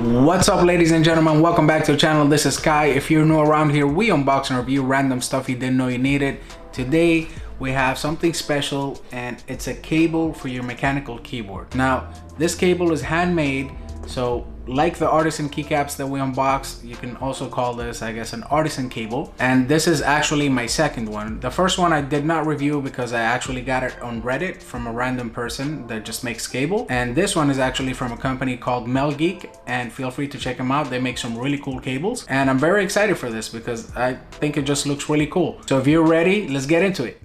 What's up, ladies and gentlemen? Welcome back to the channel. This is Kai. If you're new around here, we unbox and review random stuff you didn't know you needed. Today we have something special, and it's a cable for your mechanical keyboard. Now this cable is handmade, so like the artisan keycaps that we unboxed, you can also call this, I guess, an artisan cable. And this is actually my second one. The first one I did not review because I actually got it on Reddit from a random person that just makes cable. And this one is actually from a company called MelGeek, and feel free to check them out. They make some really cool cables, and I'm very excited for this because I think it just looks really cool. So if you're ready, let's get into it.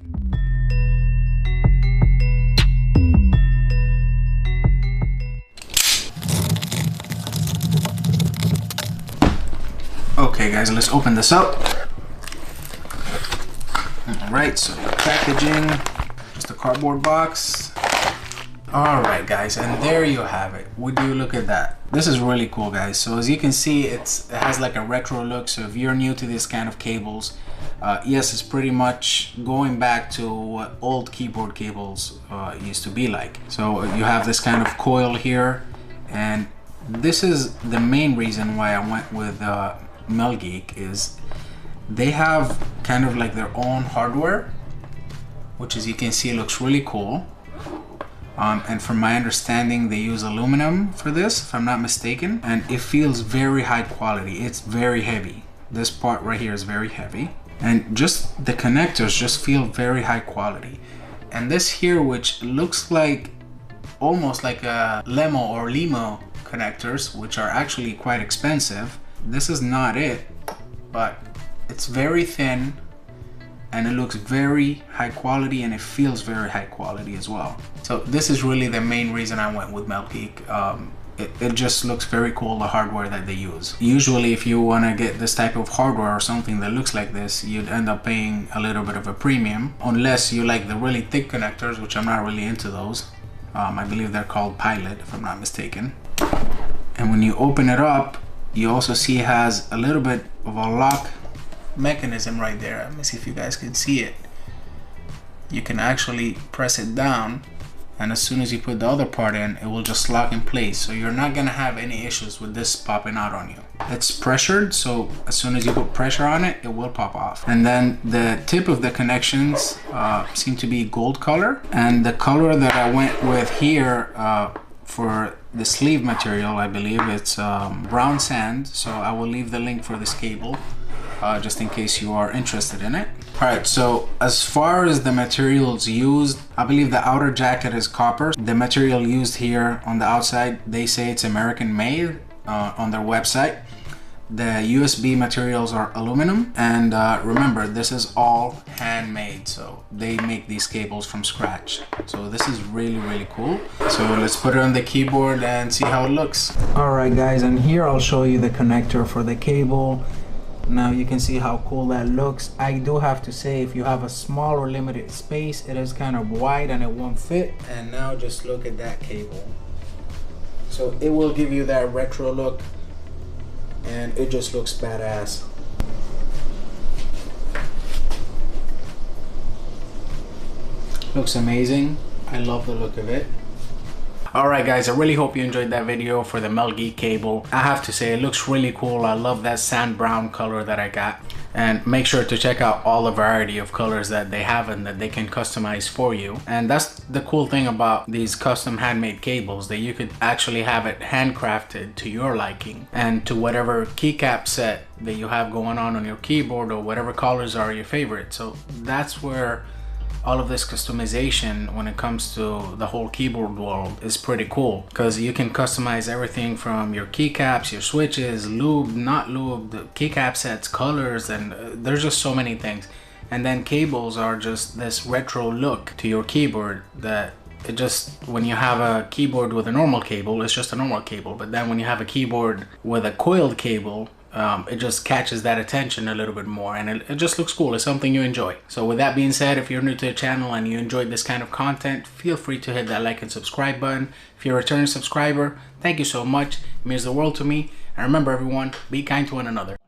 Okay guys, let's open this up. Alright, so packaging, just a cardboard box. Alright guys, and there you have it. Would you look at that? This is really cool, guys. So as you can see, it has like a retro look. So if you're new to this kind of cables, yes, it's pretty much going back to what old keyboard cables used to be like. So you have this kind of coil here, and this is the main reason why I went with MelGeek. Is they have kind of like their own hardware, which, as you can see, looks really cool. And from my understanding, they use aluminum for this, if I'm not mistaken, and it feels very high quality. It's very heavy. This part right here is very heavy, and just the connectors just feel very high quality. And this here, which looks like almost like a Lemo or Limo connectors, which are actually quite expensive, this is not it, but it's very thin and it looks very high quality, and it feels very high quality as well. So this is really the main reason I went with MelGeek. It just looks very cool, the hardware that they use. Usually if you want to get this type of hardware or something that looks like this, you'd end up paying a little bit of a premium, unless you like the really thick connectors, which I'm not really into those. I believe they're called Pilot, if I'm not mistaken. And when you open it up, you also see it has a little bit of a lock mechanism right there. Let me see if you guys can see it. You can actually press it down, and as soon as you put the other part in, it will just lock in place. So you're not gonna have any issues with this popping out on you. It's pressured, so as soon as you put pressure on it, it will pop off. And then the tip of the connections seem to be gold color, and the color that I went with here for the sleeve material, I believe it's brown sand. So I will leave the link for this cable just in case you are interested in it. Alright, so as far as the materials used, I believe the outer jacket is copper. The material used here on the outside, they say it's American made on their website. The USB materials are aluminum, and remember, this is all handmade, so they make these cables from scratch. So this is really cool. So let's put it on the keyboard and see how it looks. Alright guys, and here I'll show you the connector for the cable. Now you can see how cool that looks. I do have to say, if you have a small or limited space, it is kind of wide and it won't fit. And now just look at that cable. So it will give you that retro look, and it just looks badass. Looks amazing. I love the look of it. Alright guys, I really hope you enjoyed that video for the MelGeek cable. I have to say, it looks really cool. I love that sand brown color that I got. And make sure to check out all the variety of colors that they have and that they can customize for you. And that's the cool thing about these custom handmade cables, that you could actually have it handcrafted to your liking and to whatever keycap set that you have going on your keyboard, or whatever colors are your favorite. So that's where all of this customization, when it comes to the whole keyboard world, is pretty cool, because you can customize everything from your keycaps, your switches, lube, not lube, the keycap sets, colors, and there's just so many things. And then cables are just this retro look to your keyboard that it just, when you have a keyboard with a normal cable, it's just a normal cable. But then when you have a keyboard with a coiled cable, it just catches that attention a little bit more, and it just looks cool. It's something you enjoy. So with that being said, if you're new to the channel and you enjoyed this kind of content, feel free to hit that like and subscribe button. If you're a returning subscriber, thank you so much. It means the world to me. And remember everyone, be kind to one another.